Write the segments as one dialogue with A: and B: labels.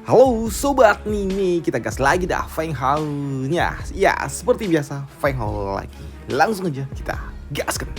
A: Halo sobat Mimi, kita gas lagi dah Feng Hao-nya. Ya, seperti biasa Feng Hao lagi. Langsung aja kita gaskan.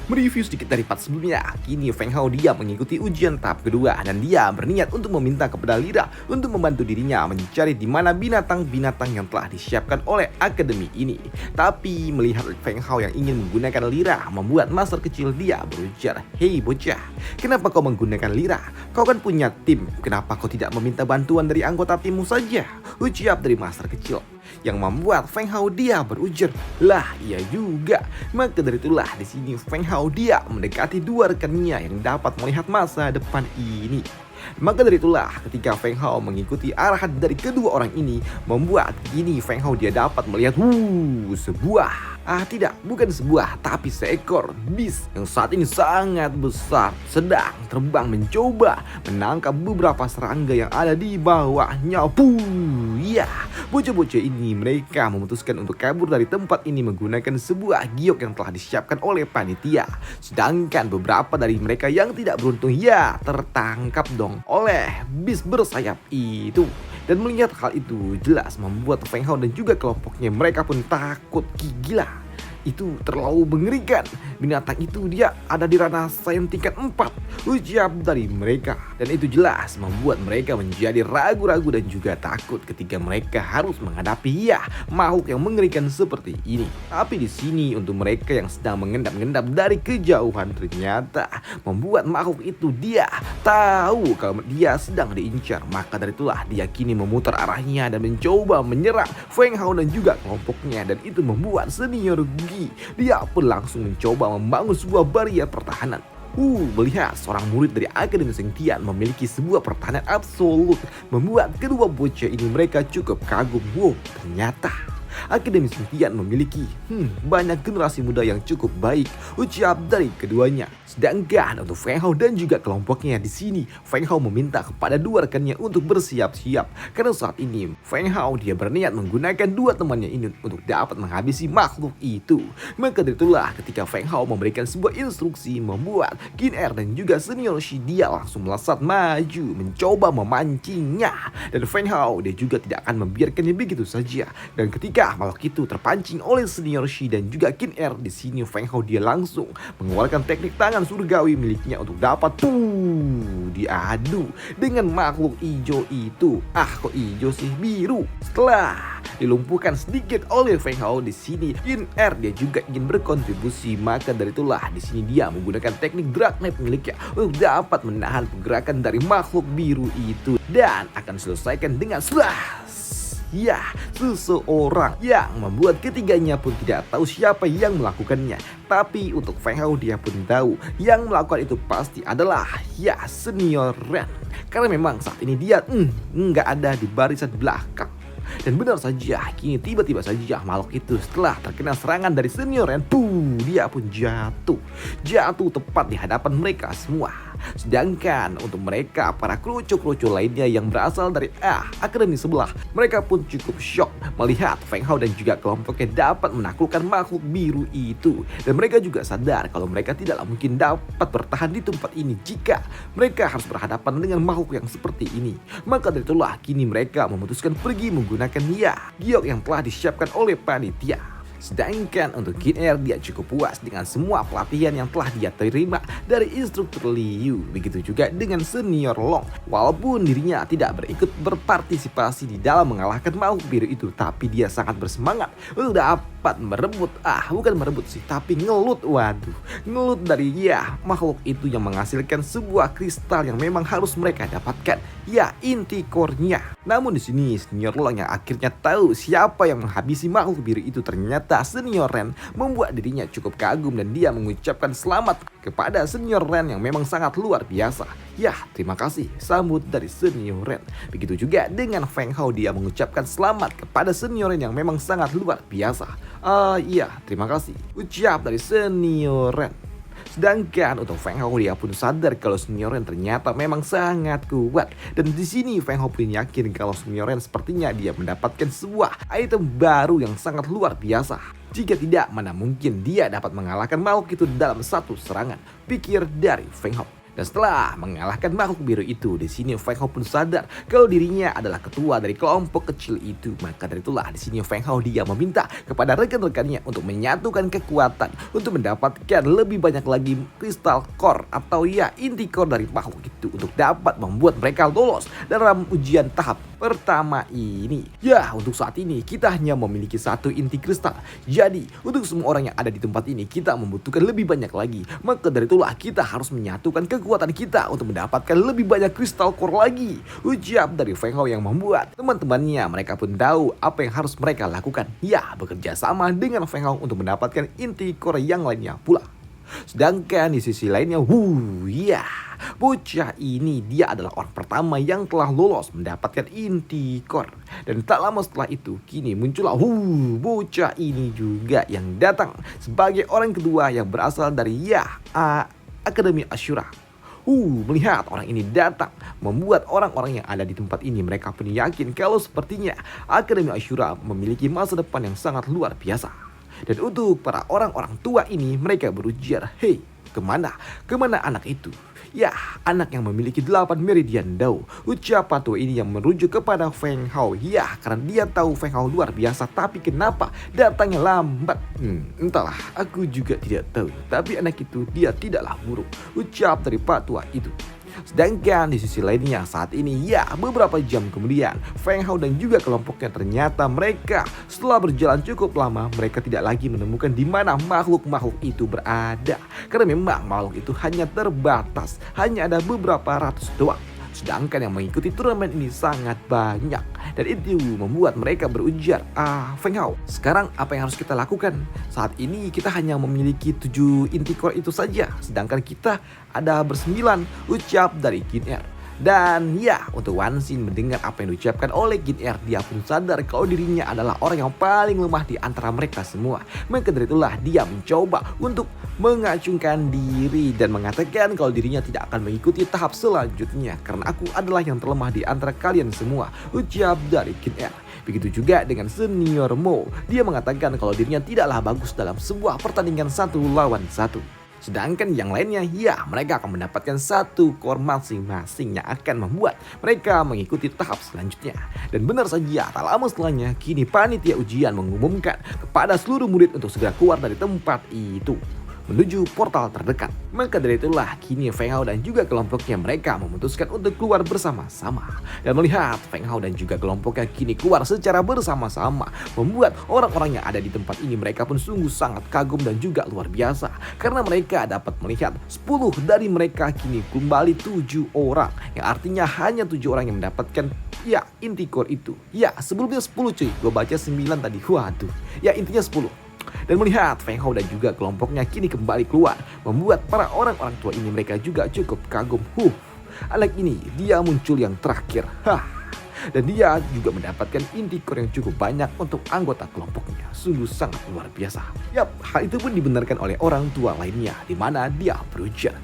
A: Mereview sedikit dari part sebelumnya, kini Feng Hao dia mengikuti ujian tahap kedua dan dia berniat untuk meminta kepada Lira untuk membantu dirinya mencari di mana binatang-binatang yang telah disiapkan oleh akademi ini. Tapi melihat Feng Hao yang ingin menggunakan Lira membuat master kecil dia berujar, "Hei bocah, kenapa kau menggunakan Lira? Kau kan punya tim, kenapa kau tidak meminta bantuan dari anggota timmu saja?" Ucap dari master kecil yang membuat Feng Hao dia berujar, "Lah iya juga." Maka dari itulah di sini Feng Hao dia mendekati dua rekannya yang dapat melihat masa depan ini. Maka dari itulah ketika Feng Hao mengikuti arahan dari kedua orang ini membuat kini Feng Hao dia dapat melihat bukan sebuah tapi seekor bis yang saat ini sangat besar sedang terbang mencoba menangkap beberapa serangga yang ada di bawahnya. Ya, bocah-bocah ini mereka memutuskan untuk kabur dari tempat ini menggunakan sebuah giok yang telah disiapkan oleh panitia. Sedangkan beberapa dari mereka yang tidak beruntung ya tertangkap dong oleh bis bersayap itu. Dan melihat hal itu jelas membuat Feng Hao dan juga kelompoknya mereka pun takut. Gila, itu terlalu mengerikan. Binatang itu dia ada di ranah sains tingkat 4, ucap dari mereka. Dan itu jelas membuat mereka menjadi ragu-ragu dan juga takut ketika mereka harus menghadapi makhluk yang mengerikan seperti ini. Tapi di sini untuk mereka yang sedang mengendap-endap dari kejauhan ternyata membuat makhluk itu dia tahu kalau dia sedang diincar. Maka dari itulah dia kini memutar arahnya dan mencoba menyerang Feng Hao dan juga kelompoknya. Dan itu membuat senior Gi dia pun langsung mencoba membangun sebuah barrier pertahanan. Melihat seorang murid dari Akademi Seng Tian memiliki sebuah pertahanan absolut membuat kedua bocah ini mereka cukup kagum. Ternyata Akademi Seng Tian memiliki banyak generasi muda yang cukup baik, ucap dari keduanya. Sedangkan untuk Feng Hao dan juga kelompoknya di sini, Feng Hao meminta kepada dua rekannya untuk bersiap-siap karena saat ini Feng Hao dia berniat menggunakan dua temannya ini untuk dapat menghabisi makhluk itu. Maka dari itulah ketika Feng Hao memberikan sebuah instruksi membuat Qin Er dan juga senior Shi dia langsung melesat maju mencoba memancingnya. Dan Feng Hao dia juga tidak akan membiarkannya begitu saja. Dan ketika makhluk itu terpancing oleh senior Shi dan juga Qin Er di sini Feng Hao dia langsung mengeluarkan teknik tangan surgawi miliknya untuk dapat diadu dengan makhluk hijau itu. Kok hijau sih, biru. Setelah dilumpuhkan sedikit oleh Feng Hao di sini Qin Er dia juga ingin berkontribusi. Maka dari itulah di sini dia menggunakan teknik Dark Knight miliknya untuk dapat menahan pergerakan dari makhluk biru itu dan akan selesaikan dengan seseorang yang membuat ketiganya pun tidak tahu siapa yang melakukannya. Tapi untuk Feng Hao dia pun tahu yang melakukan itu pasti adalah senior Ren. Karena memang saat ini dia nggak ada di barisan belakang. Dan benar saja kini tiba-tiba saja makhluk itu setelah terkena serangan dari senior Ren, dia pun jatuh tepat di hadapan mereka semua. Sedangkan untuk mereka para kroco-kroco lainnya yang berasal dari akademi sebelah, mereka pun cukup shock melihat Feng Hao dan juga kelompoknya dapat menaklukkan makhluk biru itu. Dan mereka juga sadar kalau mereka tidaklah mungkin dapat bertahan di tempat ini jika mereka harus berhadapan dengan makhluk yang seperti ini. Maka dari itulah kini mereka memutuskan pergi menggunakan giok yang telah disiapkan oleh panitia. Sedangkan untuk Qin Er dia cukup puas dengan semua pelatihan yang telah dia terima dari instruktur Liu. Begitu juga dengan senior Long. Walaupun dirinya tidak berpartisipasi di dalam mengalahkan makhluk biru itu, tapi dia sangat bersemangat untuk dapat merebut, bukan merebut sih, tapi ngelut dari makhluk itu yang menghasilkan sebuah kristal yang memang harus mereka dapatkan, inti core-nya. Namun di sini senior Long yang akhirnya tahu siapa yang menghabisi makhluk biru itu ternyata senior Ren membuat dirinya cukup kagum dan dia mengucapkan selamat kepada senior Ren yang memang sangat luar biasa. Terima kasih sambut dari senior Ren. Begitu juga dengan Feng Hao dia mengucapkan selamat kepada senior Ren yang memang sangat luar biasa. Terima kasih ucap dari senior Ren. Sedangkan untuk Feng Hao dia pun sadar kalau senior Ren ternyata memang sangat kuat. Dan di sini Feng Hao pun yakin kalau senior Ren sepertinya dia mendapatkan sebuah item baru yang sangat luar biasa. Jika tidak, mana mungkin dia dapat mengalahkan makhluk itu dalam satu serangan, pikir dari Feng Hao. Dan setelah mengalahkan makhluk biru itu, di sini Feng Hao pun sadar kalau dirinya adalah ketua dari kelompok kecil itu. Maka dari itulah di sini Feng Hao dia meminta kepada rekan-rekannya untuk menyatukan kekuatan untuk mendapatkan lebih banyak lagi kristal core atau ya inti core dari makhluk itu untuk dapat membuat mereka lolos dalam ujian tahap pertama ini. Ya, untuk saat ini kita hanya memiliki satu inti kristal. Jadi, untuk semua orang yang ada di tempat ini kita membutuhkan lebih banyak lagi. Maka dari itulah kita harus menyatukan kekuatan kita untuk mendapatkan lebih banyak kristal core lagi. Ucap dari Feng Hao yang membuat teman-temannya mereka pun tahu apa yang harus mereka lakukan. Ya, bekerja sama dengan Feng Hao untuk mendapatkan inti core yang lainnya pula. Sedangkan di sisi lainnya, ya, bocah ini dia adalah orang pertama yang telah lolos mendapatkan inti core. Dan tak lama setelah itu, kini muncullah bocah ini juga yang datang sebagai orang kedua yang berasal dari Akademi Ashura. Melihat orang ini datang, membuat orang-orang yang ada di tempat ini mereka pun yakin kalau sepertinya Akademi Ashura memiliki masa depan yang sangat luar biasa. Dan untuk para orang-orang tua ini mereka berujar, "Hei, kemana anak itu?" Ya, anak yang memiliki 8 meridian Dao. Ucap tua ini yang merujuk kepada Feng Hao. Ya, karena dia tahu Feng Hao luar biasa, tapi kenapa datangnya lambat? Entahlah, aku juga tidak tahu. Tapi anak itu dia tidaklah buruk. Ucap dari tua itu. Sedangkan di sisi lainnya saat ini ya beberapa jam kemudian Feng Hao dan juga kelompoknya ternyata mereka setelah berjalan cukup lama mereka tidak lagi menemukan di mana makhluk-makhluk itu berada. Karena memang makhluk itu hanya terbatas, hanya ada beberapa ratus doang. Sedangkan yang mengikuti turnamen ini sangat banyak. Dan itu membuat mereka berujar, Feng Hao, sekarang apa yang harus kita lakukan? Saat ini kita hanya memiliki 7 inti core itu saja. Sedangkan kita ada bersembilan, ucap dari Jin Er. Dan ya, untuk Wan Xin mendengar apa yang diucapkan oleh Jin Er, dia pun sadar kalau dirinya adalah orang yang paling lemah di antara mereka semua. Maka dari itulah dia mencoba untuk mengacungkan diri dan mengatakan kalau dirinya tidak akan mengikuti tahap selanjutnya karena aku adalah yang terlemah di antara kalian semua, ucap dari Jin Er. Begitu juga dengan senior Mo, dia mengatakan kalau dirinya tidaklah bagus dalam sebuah pertandingan 1 lawan 1. Sedangkan yang lainnya, ya mereka akan mendapatkan 1 core masing-masing yang akan membuat mereka mengikuti tahap selanjutnya. Dan benar saja, tak lama setelahnya, kini panitia ujian mengumumkan kepada seluruh murid untuk segera keluar dari tempat itu menuju portal terdekat. Maka dari itulah kini Feng Hao dan juga kelompoknya mereka memutuskan untuk keluar bersama-sama. Dan melihat Feng Hao dan juga kelompoknya kini keluar secara bersama-sama, membuat orang-orang yang ada di tempat ini mereka pun sungguh sangat kagum dan juga luar biasa. Karena mereka dapat melihat 10 dari mereka kini kembali 7 orang. Yang artinya hanya 7 orang yang mendapatkan ya inti core itu. Ya sebelumnya 10 cuy, gue baca 9 tadi. Waduh, ya intinya 10. Dan melihat Feng Hao dan juga kelompoknya kini kembali keluar, membuat para orang-orang tua ini mereka juga cukup kagum. Anak ini dia muncul yang terakhir. Dan dia juga mendapatkan inti core yang cukup banyak untuk anggota kelompoknya. Sungguh sangat luar biasa. Yap, hal itu pun dibenarkan oleh orang tua lainnya, di mana dia berujar,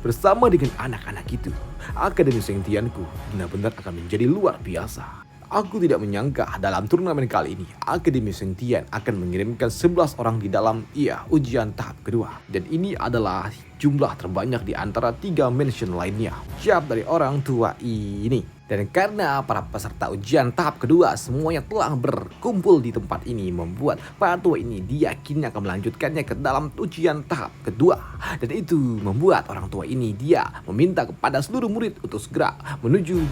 A: bersama dengan anak-anak itu, Akademi Sengtianku benar-benar akan menjadi luar biasa. Aku tidak menyangka dalam turnamen kali ini Akademi Sengtian akan mengirimkan 11 orang di dalam ujian tahap kedua. Dan ini adalah jumlah terbanyak di antara 3 mention lainnya. Siap dari orang tua ini. Dan karena para peserta ujian tahap kedua semuanya telah berkumpul di tempat ini, membuat para tua ini diyakini akan melanjutkannya ke dalam ujian tahap kedua. Dan itu membuat orang tua ini dia meminta kepada seluruh murid untuk segera menuju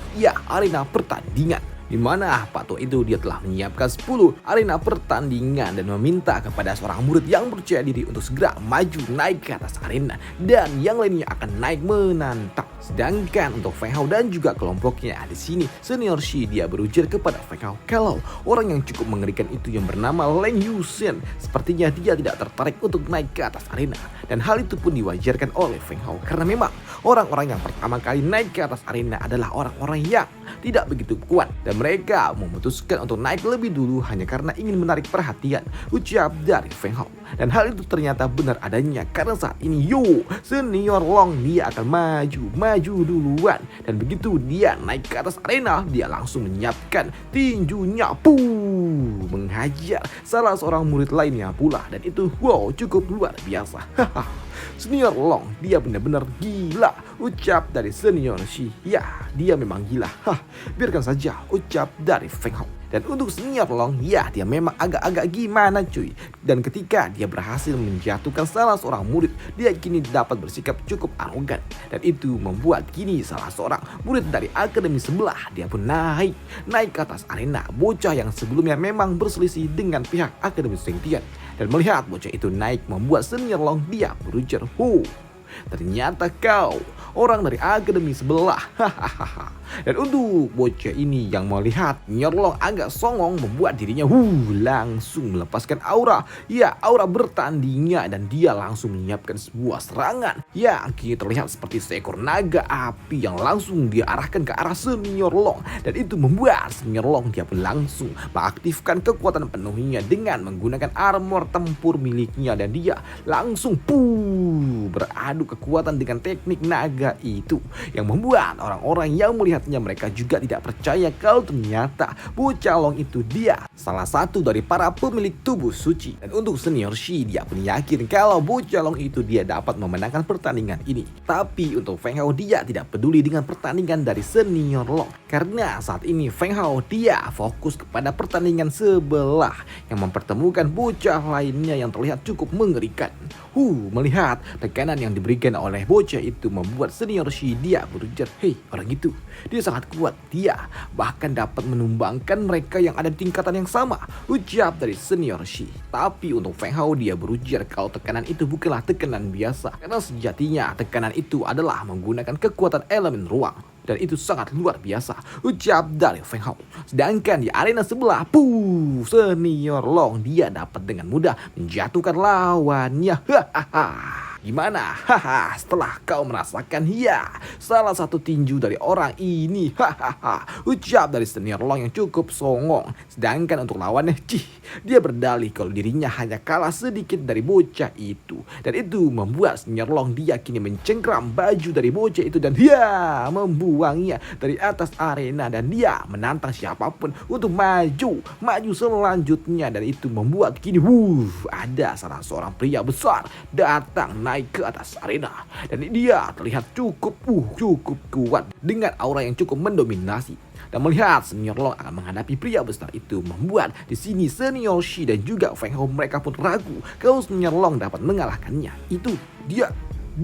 A: arena pertandingan. Di mana Pak Tua itu dia telah menyiapkan 10 arena pertandingan dan meminta kepada seorang murid yang percaya diri untuk segera maju naik ke atas arena dan yang lainnya akan naik menantang. Sedangkan untuk Feng Hao dan juga kelompoknya di sini senior Shi dia berujar kepada Feng Hao kalau orang yang cukup mengerikan itu yang bernama Leng Yusen sepertinya dia tidak tertarik untuk naik ke atas arena. Dan hal itu pun diwajarkan oleh Feng Hao karena memang orang-orang yang pertama kali naik ke atas arena adalah orang-orang yang tidak begitu kuat dan mereka memutuskan untuk naik lebih dulu hanya karena ingin menarik perhatian, ucap dari Feng Hao. Dan hal itu ternyata benar adanya karena saat ini senior Long dia akan maju duluan. Dan begitu dia naik ke atas arena, dia langsung menyiapkan tinjunya. menghajar salah seorang murid lainnya pula. Dan itu wow cukup luar biasa. Senior Long dia benar-benar gila, ucap dari senior Shi. Ya, dia memang gila. Biarkan saja, ucap dari Feng Hao. Dan untuk senior Long, ya dia memang agak-agak gimana cuy. Dan ketika dia berhasil menjatuhkan salah seorang murid, dia kini dapat bersikap cukup arogan. Dan itu membuat kini salah seorang murid dari akademi sebelah, dia pun naik ke atas arena. Bocah yang sebelumnya memang berselisih dengan pihak akademi Sengtian. Dan melihat bocah itu naik membuat senior Long dia berujar, ternyata kau orang dari akademi sebelah. Dan untuk bocah ini yang melihat senior Long agak songong membuat dirinya langsung melepaskan aura. Ya, aura bertandingnya dan dia langsung menyiapkan sebuah serangan. Ya, kini terlihat seperti seekor naga api yang langsung diarahkan ke arah senior Long. Dan itu membuat senior Long dia pun langsung mengaktifkan kekuatan penuhnya dengan menggunakan armor tempur miliknya. Dan dia langsung beradu kekuatan dengan teknik naga itu, yang membuat orang-orang yang melihatnya mereka juga tidak percaya kalau ternyata bocah Long itu dia salah satu dari para pemilik tubuh suci. Dan untuk senior Shi dia pun yakin kalau bocah Long itu dia dapat memenangkan pertandingan ini. Tapi untuk Feng Hao dia tidak peduli dengan pertandingan dari senior Long, karena saat ini Feng Hao dia fokus kepada pertandingan sebelah yang mempertemukan bocah lainnya yang terlihat cukup mengerikan. Melihat tekanan yang diberikan oleh bocah itu membuat senior Shi dia berujar, orang itu dia sangat kuat, dia bahkan dapat menumbangkan mereka yang ada di tingkatan yang sama, ucap dari senior Shi. Tapi untuk Feng Hao dia berujar kalau tekanan itu bukanlah tekanan biasa, karena sejatinya tekanan itu adalah menggunakan kekuatan elemen ruang. Dan itu sangat luar biasa, ucap dari Feng Hao. Sedangkan di arena sebelah, senior Long dia dapat dengan mudah menjatuhkan lawannya. Gimana? Setelah kau merasakan salah satu tinju dari orang ini. Ucap dari senior Long yang cukup songong. Sedangkan untuk lawannya, dia berdalih kalau dirinya hanya kalah sedikit dari bocah itu. Dan itu membuat senior Long dia kini mencengkram baju dari bocah itu dan dia membuangnya dari atas arena. Dan dia menantang siapapun untuk maju selanjutnya. Dan itu membuat kini ada salah seorang pria besar datang naik ke atas arena. Dan dia terlihat cukup kuat dengan aura yang cukup mendominasi. Dan melihat senior Long akan menghadapi pria besar itu membuat di sini senior Shi dan juga Feng Hao mereka pun ragu kalau senior Long dapat mengalahkannya. Itu dia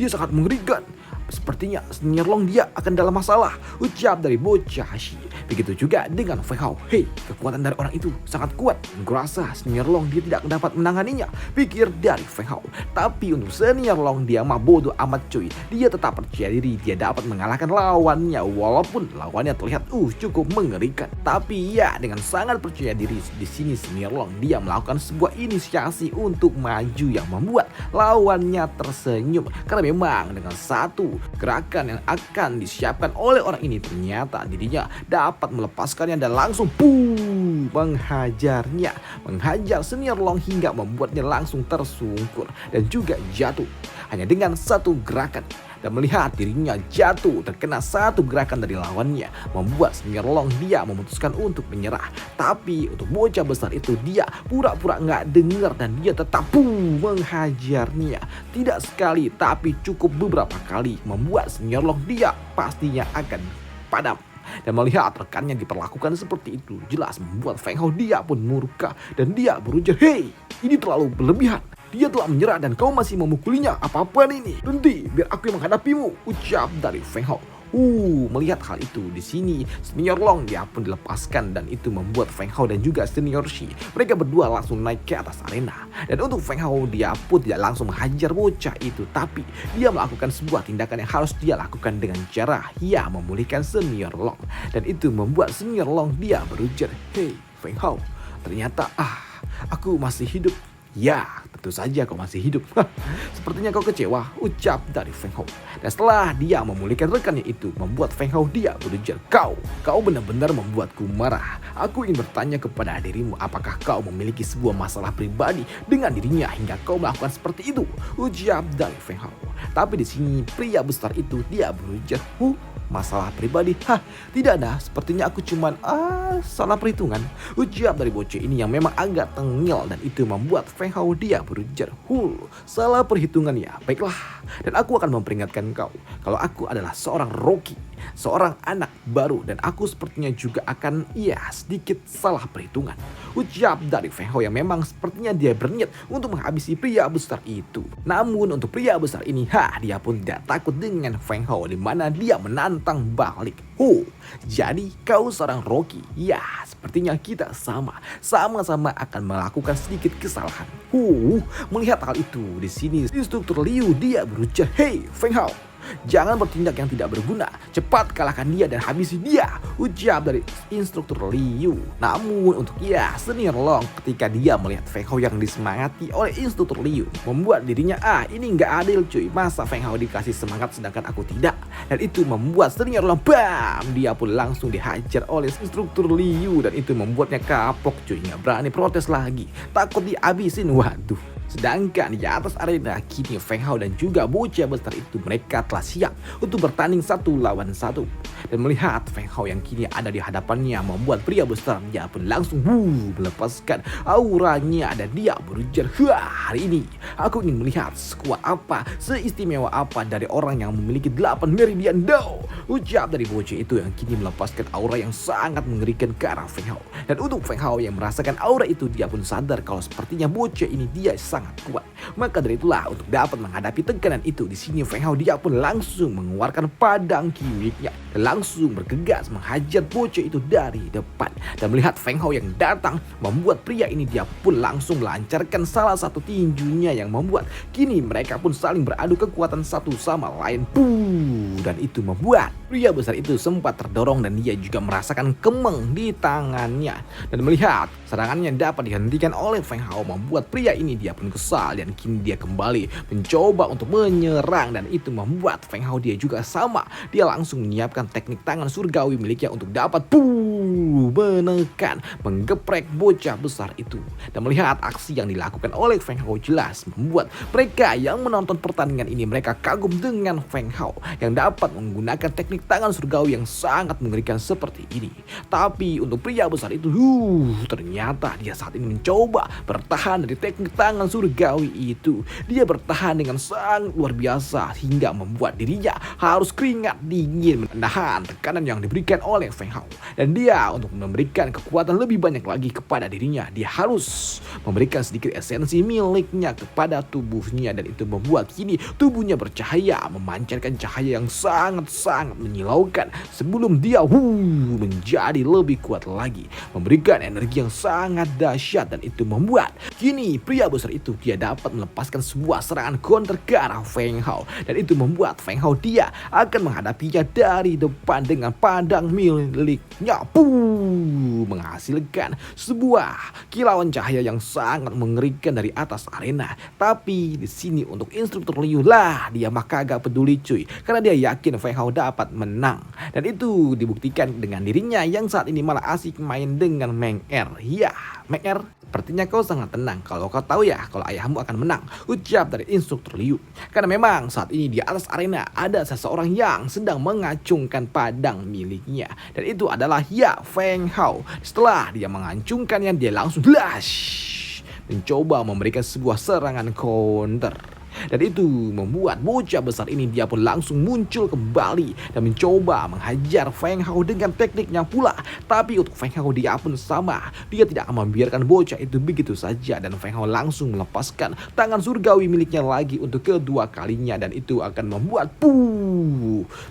A: sangat mengerikan. Sepertinya senior Long dia akan dalam masalah, ucap dari bocah Shi. Begitu juga dengan Feng Hao. Kekuatan dari orang itu sangat kuat. Kurasa senior Long dia tidak dapat menanganinya, pikir dari Feng Hao. Tapi untuk senior Long dia mah bodoh amat cuy. Dia tetap percaya diri dia dapat mengalahkan lawannya walaupun lawannya terlihat cukup mengerikan. Tapi ya dengan sangat percaya diri di sini senior Long dia melakukan sebuah inisiasi untuk maju yang membuat lawannya tersenyum, karena memang dengan satu gerakan yang akan disiapkan oleh orang ini ternyata dirinya dapat melepaskannya dan langsung menghajar senior Long hingga membuatnya langsung tersungkur dan juga jatuh hanya dengan satu gerakan. Dan melihat dirinya jatuh terkena satu gerakan dari lawannya membuat senior Long dia memutuskan untuk menyerah. Tapi untuk bocah besar itu dia pura-pura nggak dengar dan dia tetap menghajarnya. Tidak sekali tapi cukup beberapa kali membuat senior Long dia pastinya akan padam. Dan melihat rekannya diperlakukan seperti itu jelas membuat Feng Hao dia pun murka dan dia berujar, ini terlalu berlebihan. Dia telah menyerah dan kau masih memukulinya. Apa-apaan ini? Berhenti, biar aku yang menghadapimu, ucap dari Feng Hao. Melihat hal itu di sini senior Long dia pun dilepaskan dan itu membuat Feng Hao dan juga senior Shi mereka berdua langsung naik ke atas arena. Dan untuk Feng Hao dia pun tidak langsung menghajar bocah itu, tapi dia melakukan sebuah tindakan yang harus dia lakukan dengan cara memulihkan senior Long. Dan itu membuat senior Long dia berujar, Feng Hao, ternyata aku masih hidup. Ya, tentu saja kau masih hidup. Sepertinya kau kecewa, ucap dari Feng Hao. Dan setelah dia memulihkan rekannya itu membuat Feng Hao dia berujar, Kau benar-benar membuatku marah. Aku ingin bertanya kepada dirimu, apakah kau memiliki sebuah masalah pribadi dengan dirinya hingga kau melakukan seperti itu, ucap dari Feng Hao. Tapi di sini pria besar itu dia berujar, Masalah pribadi? Hah, tidak ada. Sepertinya aku cuman salah perhitungan. Ujar dari bocah ini yang memang agak tengil dan itu membuat Feng Hao dia berujar, salah perhitungan ya. Baiklah, dan aku akan memperingatkan kau kalau aku adalah seorang Rocky, seorang anak baru dan aku sepertinya juga akan sedikit salah perhitungan. Ujar dari Feng Hao yang memang sepertinya dia berniat untuk menghabisi pria besar itu. Namun untuk pria besar ini, dia pun tidak takut dengan Feng Hao di mana dia menantang balik. Jadi kau seorang Rocky? Ya, sepertinya kita sama-sama akan melakukan sedikit kesalahan. Melihat hal itu, di sini instruktur Liu dia berujar, "Hei, Feng Hao, jangan bertindak yang tidak berguna. Cepat kalahkan dia dan habisi dia," ujar dari instruktur Liu. Namun untuk senior Long ketika dia melihat Feng Hao yang disemangati oleh instruktur Liu, membuat dirinya ini nggak adil cuy. Masa Feng Hao dikasih semangat sedangkan aku tidak? Dan itu membuat senior Long dia pun langsung dihajar oleh instruktur Liu dan itu membuatnya kapok cuy. Nggak berani protes lagi, takut dihabisin. Waduh. Sedangkan di atas arena kini Feng Hao dan juga bocah besar itu mereka telah siap untuk bertanding 1 lawan 1. Dan melihat Feng Hao yang kini ada di hadapannya membuat pria besar dia pun langsung melepaskan auranya dan dia berujar, "Hari ini aku ingin melihat sekuat apa, seistimewa apa dari orang yang memiliki 8 meridian Dao," ujar dari bocah itu yang kini melepaskan aura yang sangat mengerikan ke arah Feng Hao. Dan untuk Feng Hao yang merasakan aura itu dia pun sadar kalau sepertinya bocah ini dia sangat kuat. Maka dari itulah untuk dapat menghadapi tekanan itu, di sini Feng Hao dia pun langsung mengeluarkan pedang miliknya dan langsung bergegas menghajar bocah itu dari depan. Dan melihat Feng Hao yang datang membuat pria ini dia pun langsung melancarkan salah satu tinjunya yang membuat kini mereka pun saling beradu kekuatan satu sama lain. Dan itu membuat pria besar itu sempat terdorong dan dia juga merasakan kemeng di tangannya. Dan melihat serangannya dapat dihentikan oleh Feng Hao membuat pria ini dia pun kesal dan kini dia kembali mencoba untuk menyerang dan itu membuat Feng Hao dia juga sama. Dia langsung menyiapkan teknik tangan surgawi miliknya untuk dapat menekan, menggeprek bocah besar itu. Dan melihat aksi yang dilakukan oleh Feng Hao jelas membuat mereka yang menonton pertandingan ini mereka kagum dengan Feng Hao yang dapat menggunakan teknik tangan surgawi yang sangat mengerikan seperti ini. Tapi untuk pria besar itu ternyata dia saat ini mencoba bertahan dari teknik tangan surgawi itu. Dia bertahan dengan sangat luar biasa hingga membuat dirinya harus keringat dingin menahan tekanan yang diberikan oleh Feng Hao. Dan dia untuk memberikan kekuatan lebih banyak lagi kepada dirinya, dia harus memberikan sedikit esensi miliknya kepada tubuhnya dan itu membuat kini tubuhnya bercahaya, memancarkan cahaya yang sangat-sangat menyilaukan sebelum dia menjadi lebih kuat lagi, memberikan energi yang sangat dahsyat dan itu membuat kini pria besar itu dia dapat melepaskan sebuah serangan counter ke arah Feng Hao dan itu membuat Feng Hao dia akan menghadapinya dari depan dengan pedang miliknya, menghasilkan sebuah kilauan cahaya yang sangat mengerikan dari atas arena. Tapi di sini untuk instruktur Liu dia mah kagak peduli cuy, karena dia yakin Feng Hao dapat menang dan itu dibuktikan dengan dirinya yang saat ini malah asik main dengan Meng Er. Ya, Meng Er, sepertinya kau sangat tenang kalau kau tahu ya kalau ayahmu akan menang, ucap dari instruktur Liu. Karena memang saat ini di atas arena ada seseorang yang sedang mengacungkan pedang miliknya dan itu adalah Feng Hao. Setelah dia mengacungkannya dia langsung mencoba memberikan sebuah serangan counter. Dan itu membuat bocah besar ini dia pun langsung muncul kembali dan mencoba menghajar Feng Hao dengan tekniknya pula. Tapi untuk Feng Hao dia pun sama, dia tidak akan membiarkan bocah itu begitu saja dan Feng Hao langsung melepaskan tangan surgawi miliknya lagi untuk kedua kalinya dan itu akan membuat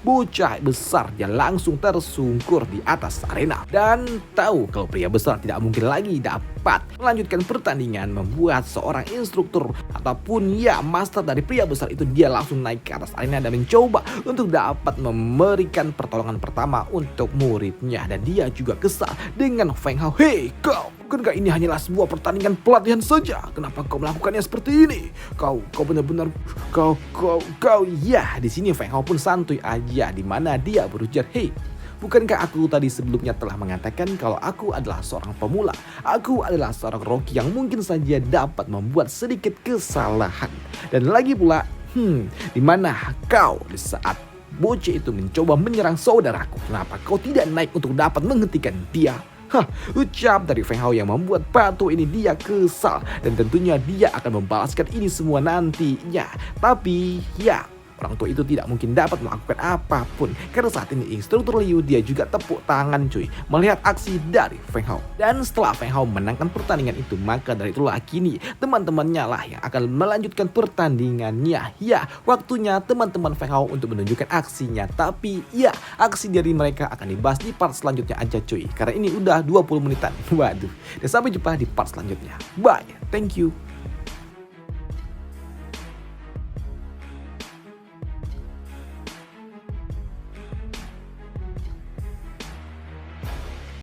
A: bocah besar dia langsung tersungkur di atas arena. Dan tahu kalau pria besar tidak mungkin lagi dapat melanjutkan pertandingan, membuat seorang instruktur ataupun master dari pria besar itu dia langsung naik ke atas arena dan mencoba untuk dapat memberikan pertolongan pertama untuk muridnya dan dia juga kesal dengan Feng Hao. "Hei kau, bukankah ini hanyalah sebuah pertandingan pelatihan saja? Kenapa kau melakukannya seperti ini? Kau benar-benar kau ya." Di sini Feng Hao pun santuy aja di mana dia berujar, "Hei, bukankah aku tadi sebelumnya telah mengatakan kalau aku adalah seorang pemula? Aku adalah seorang Rocky yang mungkin saja dapat membuat sedikit kesalahan. Dan lagi pula, di mana kau di saat bocah itu mencoba menyerang saudaraku. Kenapa kau tidak naik untuk dapat menghentikan dia? Hah, ucap dari Feng Hao yang membuat batu ini dia kesal. Dan tentunya dia akan membalaskan ini semua nantinya. Tapi ya, orang tua itu tidak mungkin dapat melakukan apapun. Karena saat ini instruktur Liu dia juga tepuk tangan cuy melihat aksi dari Feng Hao. Dan setelah Feng Hao menangkan pertandingan itu, maka dari itulah kini teman-temannya lah yang akan melanjutkan pertandingannya. Ya, waktunya teman-teman Feng Hao untuk menunjukkan aksinya. Tapi ya, aksi dari mereka akan dibahas di part selanjutnya aja cuy. Karena ini udah 20 menitan. Waduh. Dan sampai jumpa di part selanjutnya. Bye. Thank you.